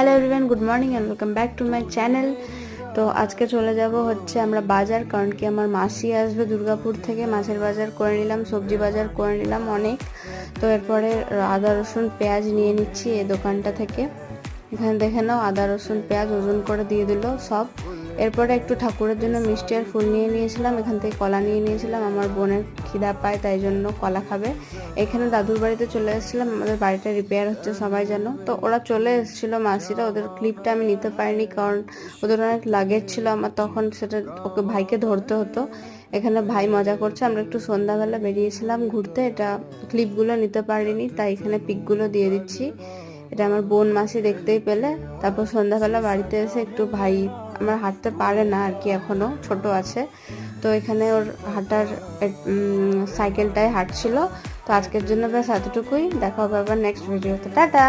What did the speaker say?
Hello everyone, good morning and welcome back to my channel. তো আজকে চলে যাব হচ্ছে আমরা বাজার, কারণ কি আমার মাসি আসবে দুর্গাপুর থেকে। মাছের বাজার করে নিলাম, সবজি বাজার করে নিলাম অনেক। তো এরপরে আদা রসুন পেঁয়াজ নিয়ে নিচ্ছি এই দোকানটা থেকে। এখানে দেখে নাও, আদা রসুন পেঁয়াজ ওজন করে দিয়ে দিল সব। এরপরে একটু ঠাকুরের জন্য মিষ্টি আর ফুল নিয়ে নিয়েছিলাম। এখান থেকে কলা নিয়ে নিয়েছিলাম, আমার বোনের খিদা পায় তাই জন্য কলা খাবে। এখানে দাদুর বাড়িতে চলে এসেছিলাম, আমাদের বাড়িটা রিপেয়ার হচ্ছে সবাই জানো। তো ওরা চলে এসেছিলো মাসিরা, ওদের ক্লিপটা আমি নিতে পারিনি কারণ ওদের অনেক লাগেজ ছিল আমার, তখন সেটা ওকে ভাইকে ধরতে হতো। এখানে ভাই মজা করছে, আমরা একটু সন্ধ্যাবেলা বেরিয়েছিলাম ঘুরতে, এটা ক্লিপগুলো নিতে পারিনি তাই এখানে পিকগুলো দিয়ে দিচ্ছি। এটা আমার বোন মাসি দেখতেই পেলে। তারপর সন্ধ্যাবেলা বাড়িতে এসে একটু ভাই আমার হাঁটতে পারে না আর কি, এখনও ছোট আছে, তো এখানে ওর হাঁটার সাইকেলটায় হাঁটছিল। তো আজকের জন্য ব্যাস এতটুকুই, দেখা হবে আবার নেক্সট ভিডিওতে। টাটা।